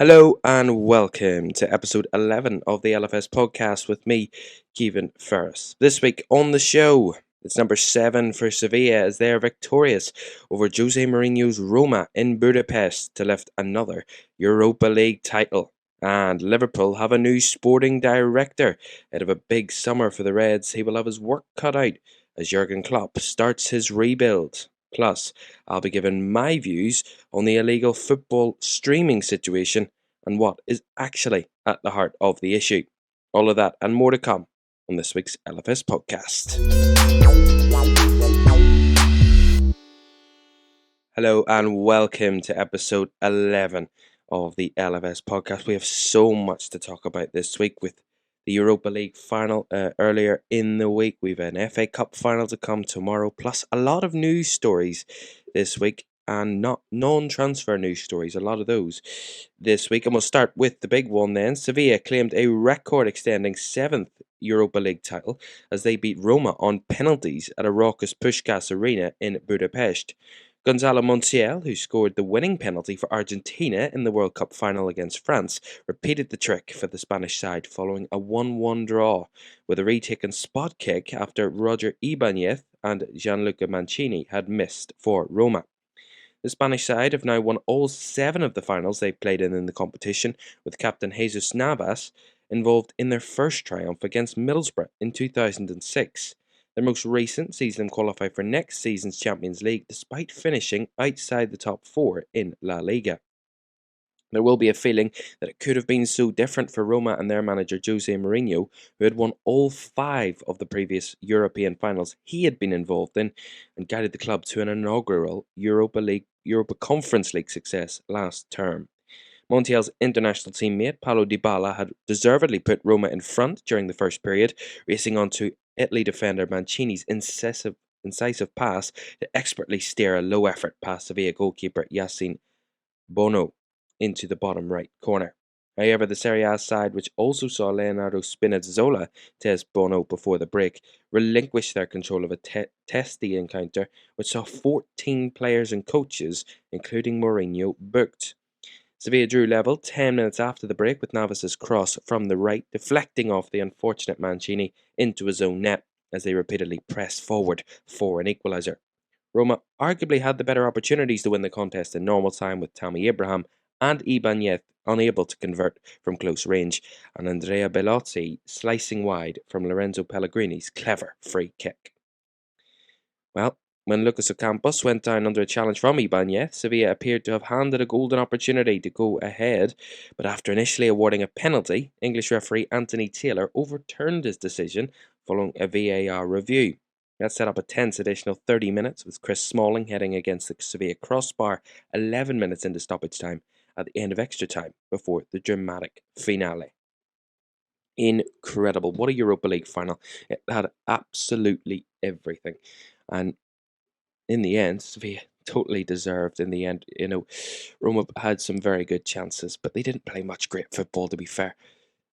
Hello and welcome to episode 11 of the LFS podcast with me, Kevin Ferris. This week on the show, it's number 7 for Sevilla as they are victorious over Jose Mourinho's Roma in Budapest to lift another Europa League title. And Liverpool have a new sporting director. Out of a big summer for the Reds, he will have his work cut out as Jurgen Klopp starts his rebuild. Plus, I'll be giving my views on the illegal football streaming situation and what is actually at the heart of the issue. All of that and more to come on this week's LFS podcast. Hello and welcome to episode 11 of the LFS podcast. We have so much to talk about this week with the Europa League final earlier in the week. We've an FA Cup final to come tomorrow, plus a lot of news stories this week and not non-transfer news stories, a lot of those this week. And we'll start with the big one then. Sevilla claimed a record-extending 7th Europa League title as they beat Roma on penalties at a raucous Puskás Arena in Budapest. Gonzalo Montiel, who scored the winning penalty for Argentina in the World Cup final against France, repeated the trick for the Spanish side following a 1-1 draw, with a retaken spot kick after Roger Ibanez and Gianluca Mancini had missed for Roma. The Spanish side have now won all 7 of the finals they've played in the competition, with captain Jesus Navas involved in their first triumph against Middlesbrough in 2006. Their most recent sees them qualify for next season's Champions League despite finishing outside the top 4 in La Liga. There will be a feeling that it could have been so different for Roma and their manager Jose Mourinho, who had won all 5 of the previous European finals he had been involved in and guided the club to an inaugural Europa Conference League success last term. Montiel's international teammate Paulo Dybala had deservedly put Roma in front during the first period, racing on to Italy defender Mancini's incisive pass to expertly steer a low-effort past Sevilla goalkeeper Yassine Bono into the bottom right corner. However, the Serie A side, which also saw Leonardo Spinazzola test Bono before the break, relinquished their control of a testy encounter, which saw 14 players and coaches, including Mourinho, booked. Sevilla drew level 10 minutes after the break with Navas's cross from the right, deflecting off the unfortunate Mancini into his own net as they repeatedly pressed forward for an equaliser. Roma arguably had the better opportunities to win the contest in normal time, with Tammy Abraham and Ibanez unable to convert from close range, and Andrea Bellotti slicing wide from Lorenzo Pellegrini's clever free kick. Well, when Lucas Ocampos went down under a challenge from Ibanez, Sevilla appeared to have handed a golden opportunity to go ahead, but after initially awarding a penalty, English referee Anthony Taylor overturned his decision following a VAR review. That set up a tense additional 30 minutes, with Chris Smalling heading against the Sevilla crossbar 11 minutes into stoppage time at the end of extra time before the dramatic finale. Incredible. What a Europa League final. It had absolutely everything. And in the end, Sevilla totally deserved in the end. Roma had some very good chances, but they didn't play much great football, to be fair.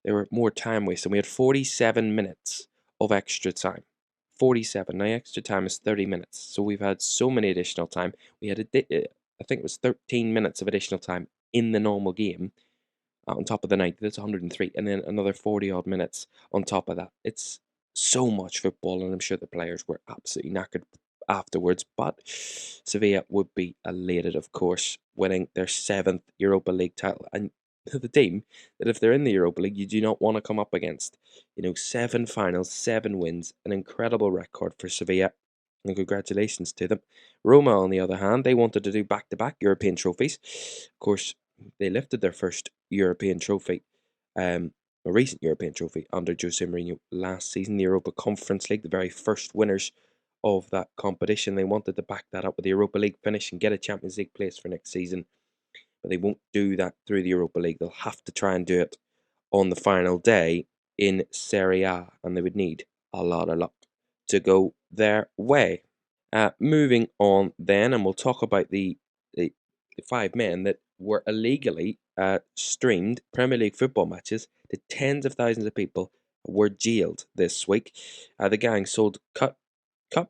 They were more time wasting. We had 47 minutes of extra time. 47. Now, extra time is 30 minutes. So we've had so many additional time. We had, I think it was 13 minutes of additional time in the normal game. On top of the 90, that's 103. And then another 40 odd minutes on top of that. It's so much football, and I'm sure the players were absolutely knackered afterwards, but Sevilla would be elated, of course, winning their 7th Europa League title, and the team that if they're in the Europa League, you do not want to come up against. 7 finals, 7 wins, an incredible record for Sevilla, and congratulations to them. Roma, on the other hand, they wanted to do back-to-back European trophies. Of course, they lifted their first European trophy, a recent European trophy under Jose Mourinho last season, the Europa Conference League, the very first winners of that competition. They wanted to back that up with the Europa League finish and get a Champions League place for next season, but they won't do that through the Europa League. They'll have to try and do it on the final day in Serie A, and they would need a lot of luck to go their way. Moving on then, and we'll talk about the 5 men that were illegally streamed Premier League football matches to tens of thousands of people were jailed this week. The gang sold cut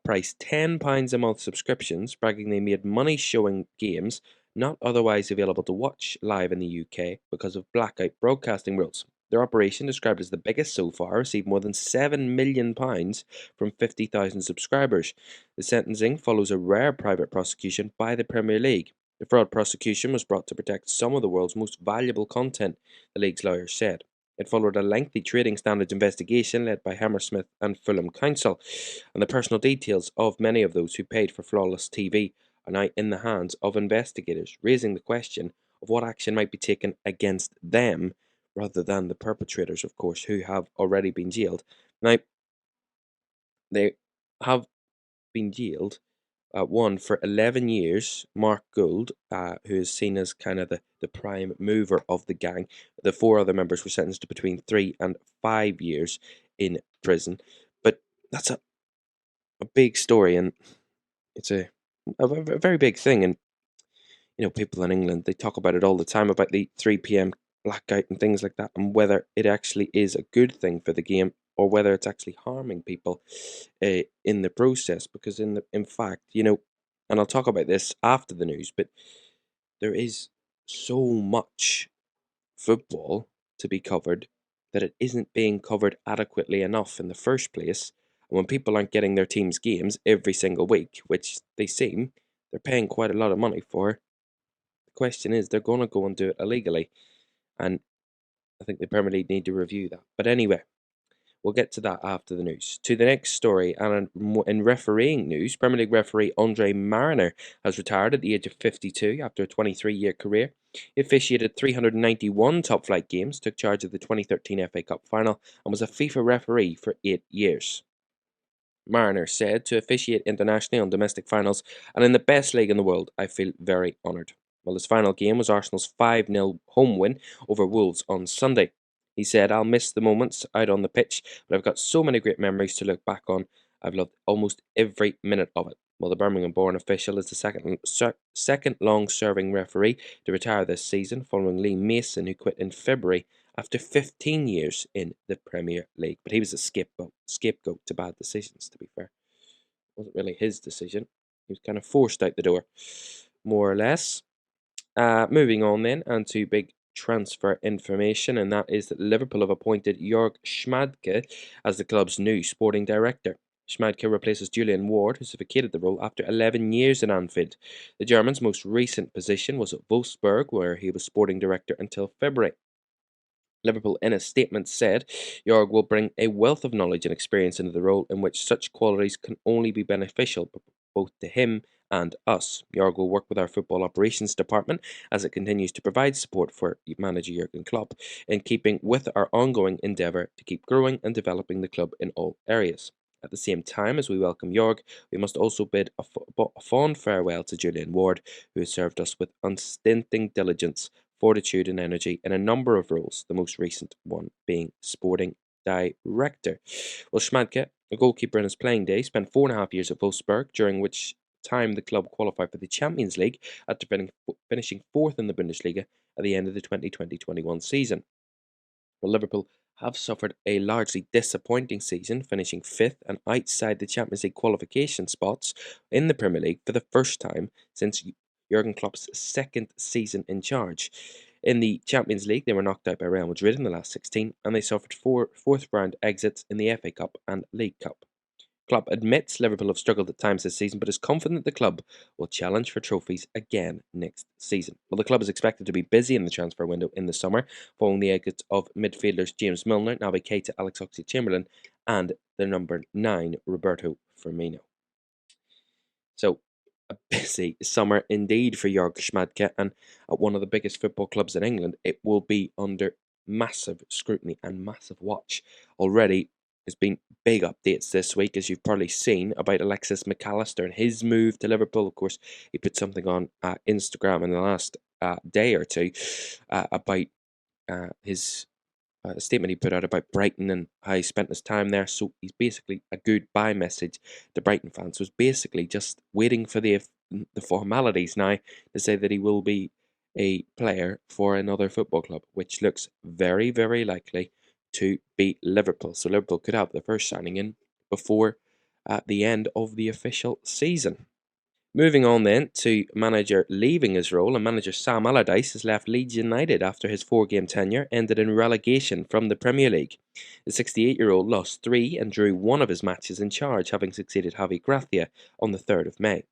price £10 a month subscriptions, bragging they made money showing games, not otherwise available to watch live in the UK because of blackout broadcasting rules. Their operation, described as the biggest so far, received more than £7 million from 50,000 subscribers. The sentencing follows a rare private prosecution by the Premier League. The fraud prosecution was brought to protect some of the world's most valuable content, the league's lawyers said. It followed a lengthy trading standards investigation led by Hammersmith and Fulham Council, and the personal details of many of those who paid for flawless TV are now in the hands of investigators, raising the question of what action might be taken against them rather than the perpetrators, of course, who have already been jailed. Now, they have been jailed, one for 11 years, Mark Gould, who is seen as kind of the prime mover of the gang. The four other members were sentenced to between 3 and 5 years in prison. But that's a big story, and it's a very big thing. And people in England, they talk about it all the time, about the 3 p.m. blackout and things like that, and whether it actually is a good thing for the game or whether it's actually harming people in the process. Because in fact, and I'll talk about this after the news, but there is so much football to be covered that it isn't being covered adequately enough in the first place. And when people aren't getting their team's games every single week, which they seem, they're paying quite a lot of money for. The question is, they're going to go and do it illegally, and I think the Premier League need to review that. But anyway, we'll get to that after the news. To the next story, and in refereeing news, Premier League referee Andre Mariner has retired at the age of 52 after a 23-year career. He officiated 391 top-flight games, took charge of the 2013 FA Cup final, and was a FIFA referee for 8 years. Mariner said, "To officiate internationally on domestic finals and in the best league in the world, I feel very honoured." Well, his final game was Arsenal's 5-0 home win over Wolves on Sunday. He said, "I'll miss the moments out on the pitch, but I've got so many great memories to look back on. I've loved almost every minute of it." Well, the Birmingham-born official is the second long-serving referee to retire this season, following Lee Mason, who quit in February after 15 years in the Premier League. But he was a scapegoat to bad decisions, to be fair. It wasn't really his decision. He was kind of forced out the door, more or less. Moving on then, and to big transfer information, and that is that Liverpool have appointed Jörg Schmadtke as the club's new sporting director. Schmadtke replaces Julian Ward, who's vacated the role after 11 years in Anfield. The German's most recent position was at Wolfsburg, where he was sporting director until February. Liverpool, in a statement, said Jorg will bring a wealth of knowledge and experience into the role, in which such qualities can only be beneficial both to him and us. Jorg will work with our football operations department as it continues to provide support for manager Jurgen Klopp, in keeping with our ongoing endeavour to keep growing and developing the club in all areas. At the same time as we welcome Jorg, we must also bid a fond farewell to Julian Ward, who has served us with unstinting diligence, fortitude and energy in a number of roles, the most recent one being sporting director. Well, Schmadtke, a goalkeeper in his playing days, spent 4.5 years at Wolfsburg, during which time the club qualified for the Champions League after finishing fourth in the Bundesliga at the end of the 2020-21 season. Well, Liverpool have suffered a largely disappointing season, finishing fifth and outside the Champions League qualification spots in the Premier League for the first time since Jurgen Klopp's second season in charge. In the Champions League, they were knocked out by Real Madrid in the last 16, and they suffered fourth round exits in the FA Cup and League Cup. Klopp admits Liverpool have struggled at times this season, but is confident the club will challenge for trophies again next season. Well, the club is expected to be busy in the transfer window in the summer, following the exits of midfielders James Milner, Naby Keita, Alex Oxlade-Chamberlain, and the number 9, Roberto Firmino. So, a busy summer indeed for Jörg Schmadtke, and at one of the biggest football clubs in England, it will be under massive scrutiny and massive watch. Already, there's been big updates this week, as you've probably seen, about Alexis McAllister and his move to Liverpool. Of course, he put something on Instagram in the last day or two about his a statement he put out about Brighton and how he spent his time there. So he's basically a goodbye message to Brighton fans. So it's basically just waiting for the formalities now to say that he will be a player for another football club, which looks very, very likely to be Liverpool. So Liverpool could have the first signing in before the end of the official season. Moving on then to manager leaving his role, and manager Sam Allardyce has left Leeds United after his 4-game tenure ended in relegation from the Premier League. The 68-year-old lost 3 and drew 1 of his matches in charge, having succeeded Javi Gracia on the 3rd of May.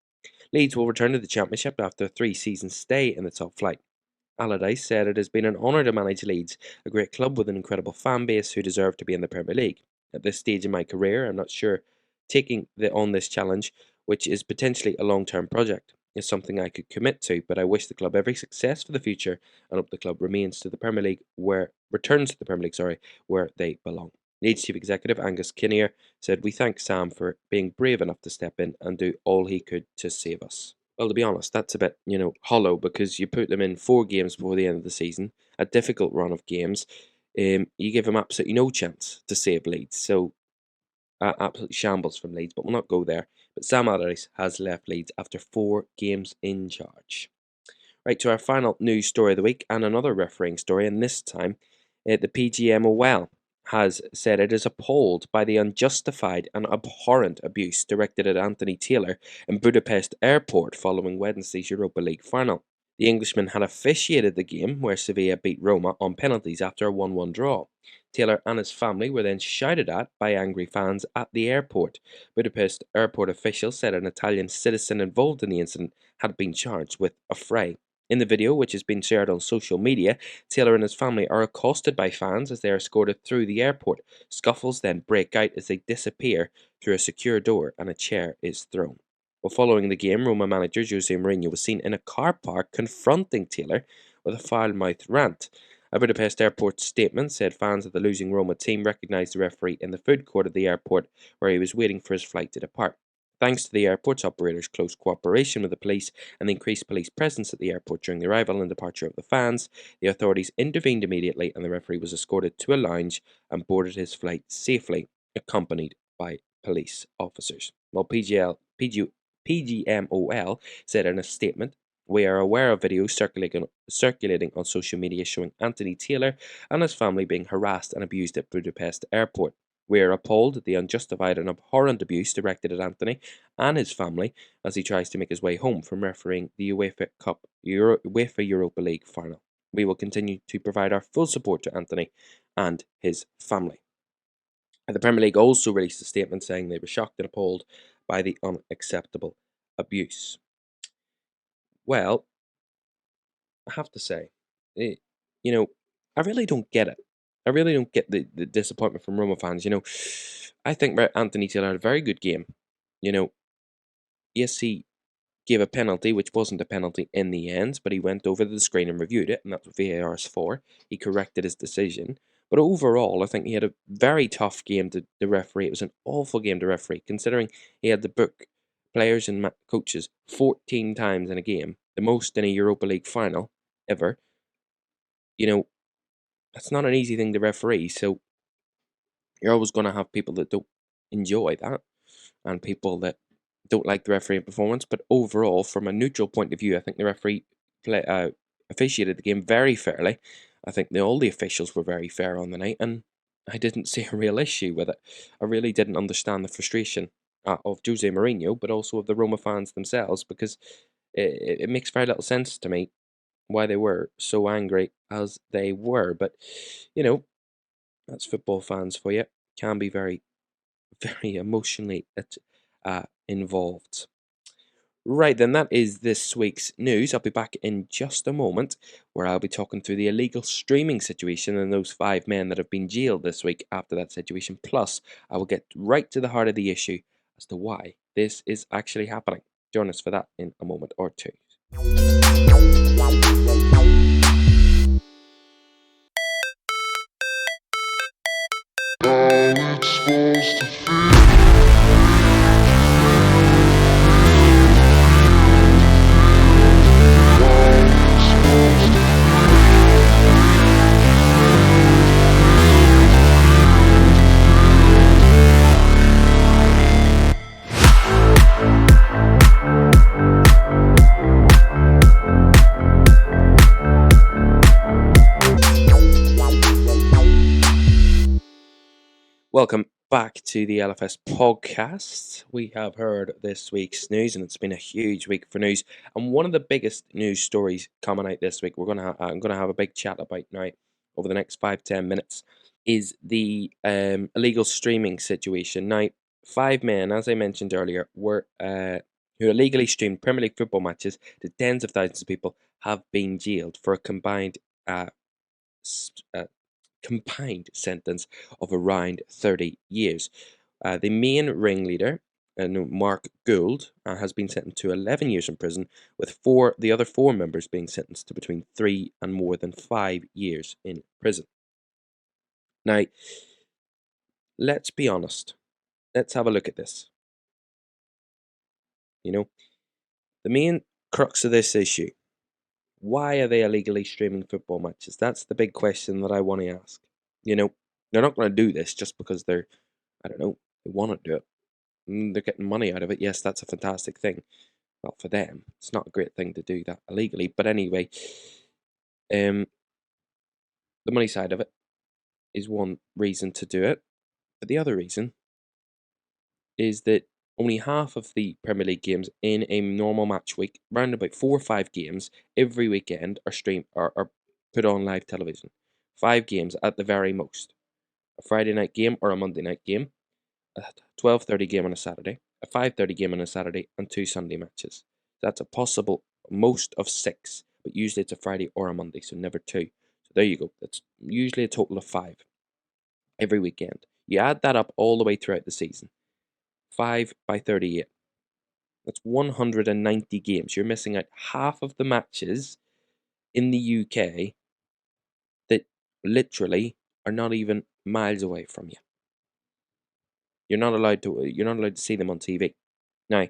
Leeds will return to the Championship after a 3-season stay in the top flight. Allardyce said it has been an honour to manage Leeds, a great club with an incredible fan base who deserve to be in the Premier League. At this stage in my career, I'm not sure taking on this challenge, which is potentially a long-term project, is something I could commit to, but I wish the club every success for the future and hope the club returns to the Premier League where they belong. Leeds Chief Executive Angus Kinnear said, "We thank Sam for being brave enough to step in and do all he could to save us." Well, to be honest, that's a bit, hollow, because you put them in 4 games before the end of the season, a difficult run of games. You give them absolutely no chance to save Leeds. So, absolutely shambles from Leeds, but we'll not go there. But Sam Allardyce has left Leeds after 4 games in charge. Right, to our final news story of the week, and another refereeing story, and this time the PGMOL has said it is appalled by the unjustified and abhorrent abuse directed at Anthony Taylor in Budapest airport following Wednesday's Europa League final. The Englishman had officiated the game where Sevilla beat Roma on penalties after a 1-1 draw. Taylor and his family were then shouted at by angry fans at the airport. Budapest airport officials said an Italian citizen involved in the incident had been charged with affray. In the video, which has been shared on social media, Taylor and his family are accosted by fans as they are escorted through the airport. Scuffles then break out as they disappear through a secure door and a chair is thrown. Well, following the game, Roma manager Jose Mourinho was seen in a car park confronting Taylor with a foul-mouthed rant. A Budapest airport statement said fans of the losing Roma team recognised the referee in the food court of the airport where he was waiting for his flight to depart. Thanks to the airport's operators' close cooperation with the police and the increased police presence at the airport during the arrival and departure of the fans, the authorities intervened immediately and the referee was escorted to a lounge and boarded his flight safely, accompanied by police officers. While PGMOL said in a statement, "We are aware of videos circulating on social media showing Anthony Taylor and his family being harassed and abused at Budapest airport. We are appalled at the unjustified and abhorrent abuse directed at Anthony and his family as he tries to make his way home from refereeing the UEFA Europa League final. We will continue to provide our full support to Anthony and his family." The Premier League also released a statement saying they were shocked and appalled by the unacceptable abuse. Well, I have to say, I really don't get it. I really don't get the disappointment from Roma fans. I think Anthony Taylor had a very good game. Yes, he gave a penalty, which wasn't a penalty in the end, but he went over the screen and reviewed it, and that's what VAR is for. He corrected his decision. But overall, I think he had a very tough game to referee. It was an awful game to referee, considering he had to book players and coaches 14 times in a game, the most in a Europa League final ever. That's not an easy thing to referee, so you're always going to have people that don't enjoy that and people that don't like the refereeing performance. But overall, from a neutral point of view, I think the referee officiated the game very fairly. I think all the officials were very fair on the night, and I didn't see a real issue with it. I really didn't understand the frustration of Jose Mourinho, but also of the Roma fans themselves, because it makes very little sense to me why they were so angry as they were. But, that's football fans for you. Can be very, very emotionally involved. Right then, that is this week's news. I'll be back in just a moment where I'll be talking through the illegal streaming situation and those 5 men that have been jailed this week after that situation. Plus, I will get right to the heart of the issue as to why this is actually happening. Join us for that in a moment or two. Welcome back to the LFS podcast. We have heard this week's news, and it's been a huge week for news. And one of the biggest news stories coming out this week, I'm gonna have a big chat about now over the next 5-10 minutes, is the illegal streaming situation. Now, 5 men, as I mentioned earlier, were who illegally streamed Premier League football matches to tens of thousands of people have been jailed for a combined uh, sentence of around 30 years. The main ringleader, Mark Gould, has been sentenced to 11 years in prison, with the other four members being sentenced to between 3 and more than 5 years in prison. Now, let's be honest. Let's have a look at this. The main crux of this issue, why are they illegally streaming football matches? That's the big question that I want to ask. They're not going to do this just because they want to do it. They're getting money out of it. Yes, that's a fantastic thing. Well, for them, it's not a great thing to do that illegally. But anyway, the money side of it is one reason to do it. But the other reason is that only half of the Premier League games in a normal match week, around about 4 or 5 games every weekend, are put on live television. 5 games at the very most. A Friday night game or a Monday night game, a 12:30 game on a Saturday, a 5:30 game on a Saturday, and 2 Sunday matches. That's a possible most of 6, but usually it's a Friday or a Monday, so never 2. So there you go. That's usually a total of 5 every weekend. You add that up all the way throughout the season. 5 by 38. That's 190 games. You're missing out half of the matches in the UK that literally are not even miles away from you. You're not allowed to see them on TV. Now,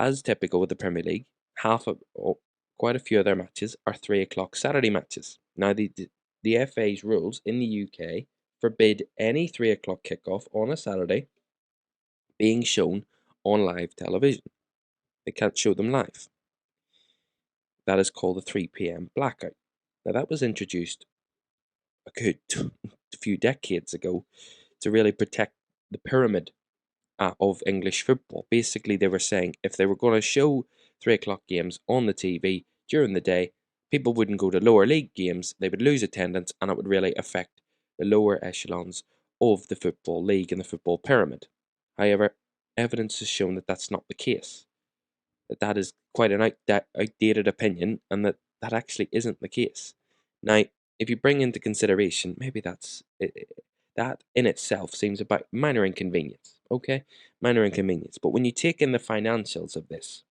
as typical with the Premier League, quite a few of their matches are 3 o'clock Saturday matches. Now, the FA's rules in the UK forbid any 3 o'clock kickoff on a Saturday being shown on live television. They can't show them live. That is called the 3 p.m. blackout. Now, that was introduced a good few decades ago to really protect the pyramid of English football. Basically, they were saying if they were going to show 3 o'clock games on the TV during the day, people wouldn't go to lower league games, they would lose attendance, and it would really affect the lower echelons of the football league and the football pyramid. However, evidence has shown that that's not the case. That is quite an outdated opinion, and that actually isn't the case. Now, if you bring into consideration, maybe that in itself seems about minor inconvenience, okay? Minor inconvenience. But when you take in the financials of this,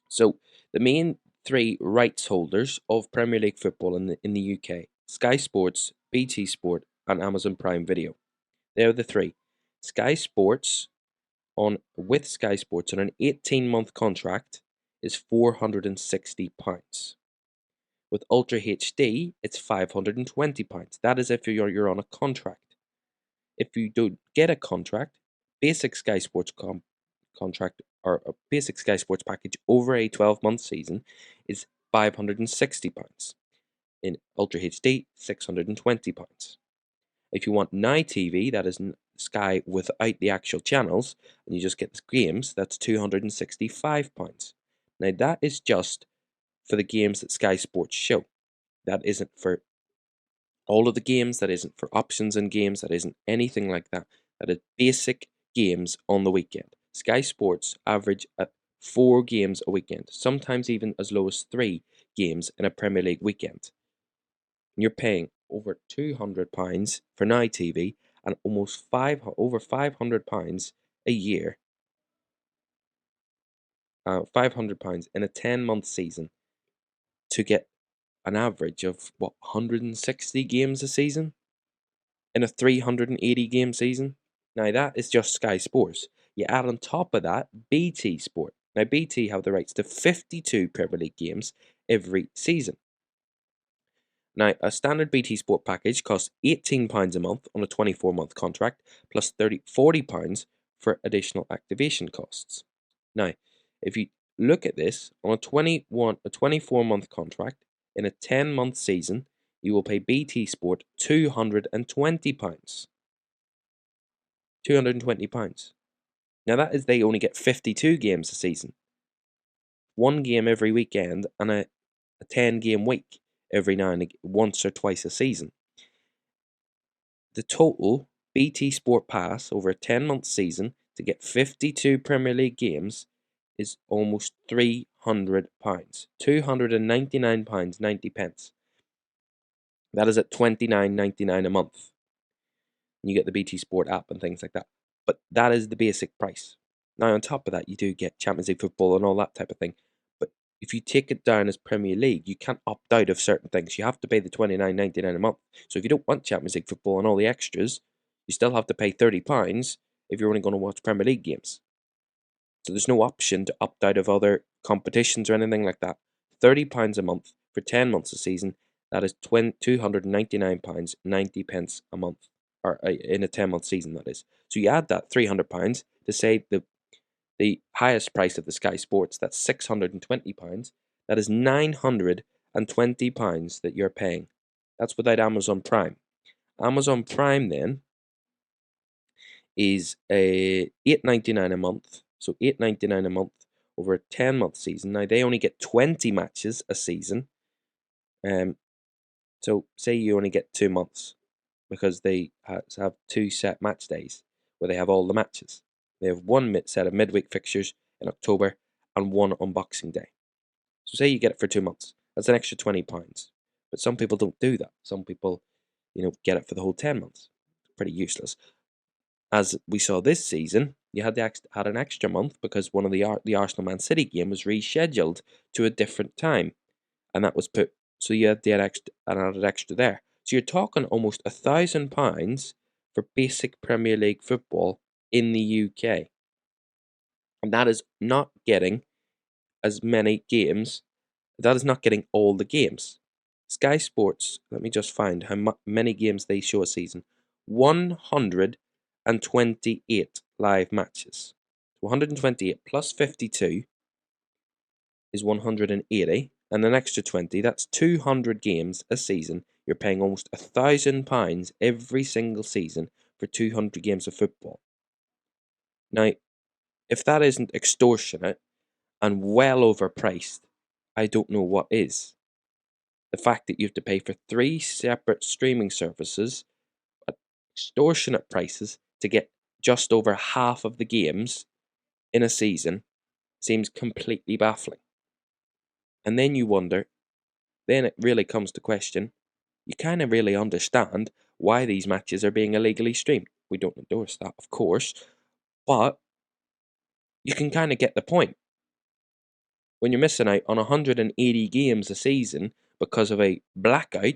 so the main 3 rights holders of Premier League football in the UK, Sky Sports, BT Sport, and Amazon Prime Video. They are the 3. Sky Sports with Sky Sports on an 18-month contract is £460. With Ultra HD, it's £520. That is if you're on a contract. If you don't get a contract, basic Sky Sports contract or a basic Sky Sports package over a 12-month season is £560. In Ultra HD, £620. If you want Now TV, that is Sky without the actual channels, and you just get the games, that's £265. Now that is just for the games that Sky Sports show. That isn't for all of the games, that isn't for options in games, that isn't anything like that. That is basic games on the weekend. Sky Sports average at 4 games a weekend, sometimes even as low as 3 games in a Premier League weekend. You're paying over £200 for Now TV and almost over £500 a year. £500 in a 10-month season to get an average of 160 games a season in a 380 game season. Now that is just Sky Sports. You add on top of that BT Sport. Now BT have the rights to 52 Premier League games every season. Now, a standard BT Sport package costs £18 a month on a 24-month contract, plus £40 for additional activation costs. Now, if you look at this on a 24-month contract in a 10-month season, you will pay BT Sport £220. £220. Now that is they only get 52 games a season. One game every weekend and a 10-game week every now and again, once or twice a season. The total BT Sport Pass over a 10-month season to get 52 Premier League games is almost £300. £299.90. That is at $29.99 a month. You get the BT Sport app and things like that. But that is the basic price. Now, on top of that, you do get Champions League football and all that type of thing. But if you take it down as Premier League, you can't opt out of certain things. You have to pay the $29.99 a month. So if you don't want Champions League football and all the extras, you still have to pay £30 if you're only going to watch Premier League games. So there's no option to opt out of other competitions or anything like that. £30 a month for 10 months a season. That is £299.90 a month, or in a 10-month season, that is. So you add that £300 to say the highest price of the Sky Sports, that's £620. That is £920 that you're paying. That's without Amazon Prime. Amazon Prime then is $8.99 a month. So $8.99 a month over a 10-month season. Now they only get 20 matches a season. So say you only get 2 months because they have 2 set match days where they have all the matches. They have one set of midweek fixtures in October and one on Boxing Day. So say you get it for 2 months. That's an extra £20. But some people don't do that. Some people, get it for the whole 10 months. Pretty useless. As we saw this season, you had an extra month because one of the Arsenal Man City game was rescheduled to a different time, and that was put. So you had an added extra there. So you're talking almost £1,000 for basic Premier League football in the UK, and that is not getting as many games. That is not getting all the games. Sky Sports. Let me just find how many games they show a season. 128 live matches. 128 plus 52 is 180, and an extra 20, that's 200 games a season. You're paying almost £1,000 every single season for 200 games of football. Now, if that isn't extortionate and well overpriced, I don't know what is. The fact that you have to pay for 3 separate streaming services at extortionate prices to get just over half of the games in a season seems completely baffling. And then you wonder, then it really comes to question, you kind of really understand why these matches are being illegally streamed. We don't endorse that, of course, but you can kind of get the point. When you're missing out on 180 games a season because of a blackout,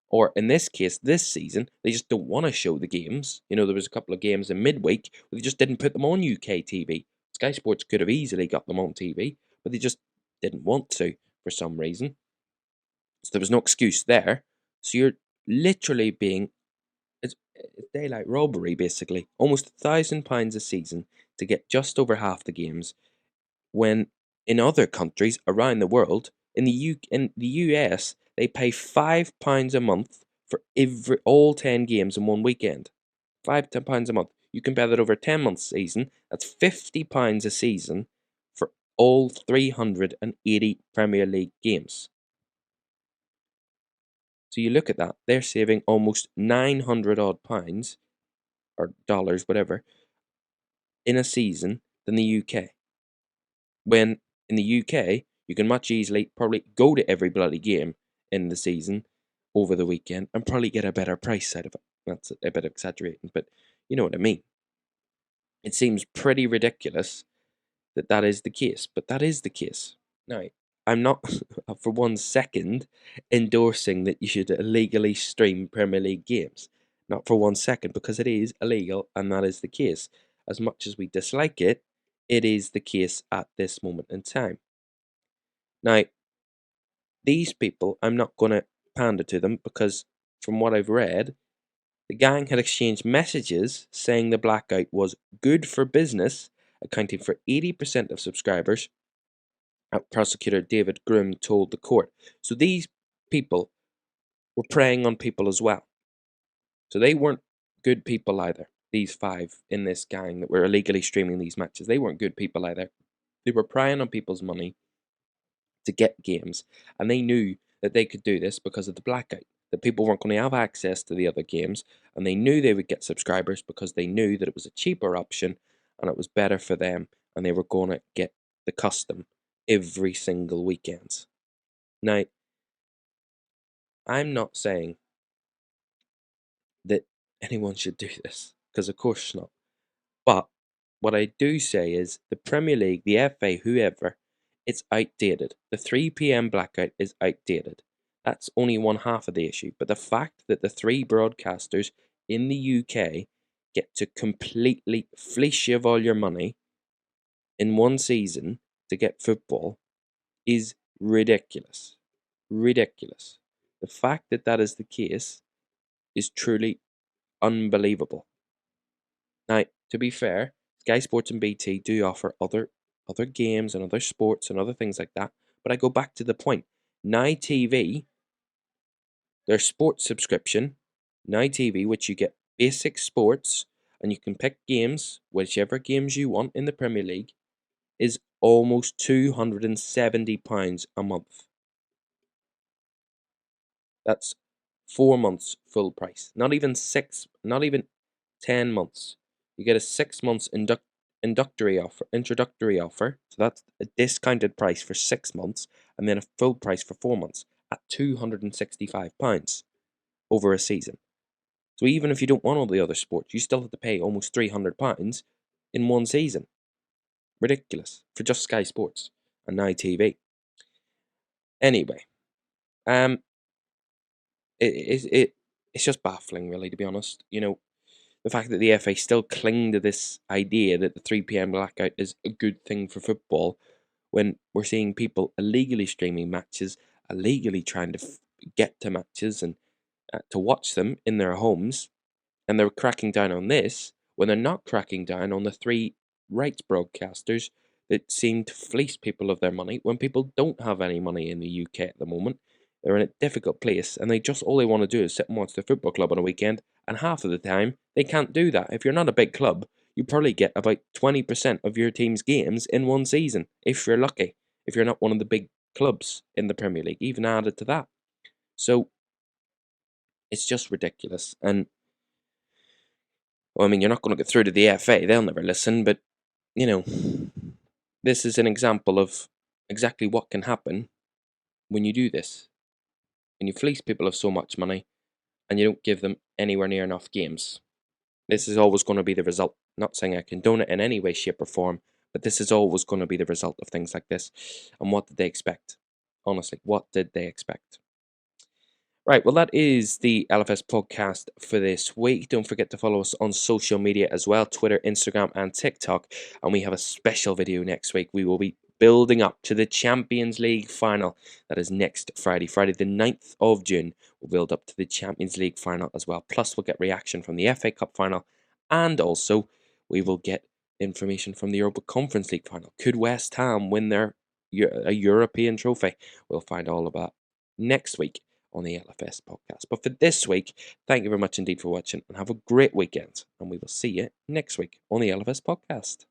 or in this case, this season, they just don't want to show the games. There was a couple of games in midweek where they just didn't put them on UK TV. Sky Sports could have easily got them on TV, but they just didn't want to for some reason. So there was no excuse there. So you're literally it's daylight robbery, basically. Almost £1,000 a season to get just over half the games, when in other countries around the world, in the US, they pay £5 a month for all 10 games in one weekend. £5 a month. You compare that over a 10-month season, that's £50 a season for all 380 Premier League games. So you look at that, they're saving almost 900 odd pounds, or dollars, whatever, in a season than the UK. When in the UK, you can much easily probably go to every bloody game in the season over the weekend and probably get a better price out of it. That's a bit exaggerating, but you know what I mean. It seems pretty ridiculous that is the case, but that is the case. Now, I'm not for 1 second endorsing that you should illegally stream Premier League games. Not for 1 second, because it is illegal and that is the case. As much as we dislike it, it is the case at this moment in time. Now, these people, I'm not going to pander to them because from what I've read, the gang had exchanged messages saying the blackout was good for business, accounting for 80% of subscribers, prosecutor David Groom told the court. So these people were preying on people as well. So they weren't good people either. these 5 in this gang that were illegally streaming these matches, they weren't good people either. They were prying on people's money to get games, and they knew that they could do this because of the blackout, that people weren't going to have access to the other games, and they knew they would get subscribers because they knew that it was a cheaper option and it was better for them, and they were going to get the custom every single weekend. Now, I'm not saying that anyone should do this, because of course not. But what I do say is the Premier League, the FA, whoever, it's outdated. The 3 p.m. blackout is outdated. That's only one half of the issue. But the fact that the 3 broadcasters in the UK get to completely fleece you of all your money in one season to get football is ridiculous. Ridiculous. The fact that that is the case is truly unbelievable. Now, to be fair, Sky Sports and BT do offer other games and other sports and other things like that. But I go back to the point. Now TV, their sports subscription, Now TV, which you get basic sports and you can pick games, whichever games you want in the Premier League, is almost £270 a month. That's 4 months full price. Not even 10 months. You get a 6 months introductory offer. So that's a discounted price for 6 months, and then a full price for 4 months at £265 over a season. So even if you don't want all the other sports, you still have to pay almost £300 in one season. Ridiculous for just Sky Sports and Now TV. Anyway, it's just baffling, really, to be honest. You know, the fact that the FA still cling to this idea that the 3 p.m. blackout is a good thing for football when we're seeing people illegally streaming matches, illegally trying to get to matches and to watch them in their homes, and they're cracking down on this when they're not cracking down on the 3 rights broadcasters that seem to fleece people of their money when people don't have any money in the UK at the moment. They're in a difficult place, and all they want to do is sit and watch the football club on a weekend, and half of the time they can't do that. If you're not a big club, you probably get about 20% of your team's games in one season, if you're lucky, if you're not one of the big clubs in the Premier League, even added to that. So it's just ridiculous. And well, I mean, you're not going to get through to the FA, they'll never listen, but you know, this is an example of exactly what can happen when you do this. When you fleece people of so much money and you don't give them anywhere near enough games. This is always going to be the result. Not saying I condone it in any way, shape, or form, but this is always going to be the result of things like this. And what did they expect? Honestly, what did they expect? Right, well, that is the LFS podcast for this week. Don't forget to follow us on social media as well, Twitter, Instagram, and TikTok. And we have a special video next week. We will be building up to the Champions League final. That is next Friday, the 9th of June. We'll build up to the Champions League final as well. Plus, we'll get reaction from the FA Cup final. And also, we will get information from the Europa Conference League final. Could West Ham win a European trophy? We'll find all about next week on the LFS podcast. But for this week, thank you very much indeed for watching and have a great weekend. And we will see you next week on the LFS podcast.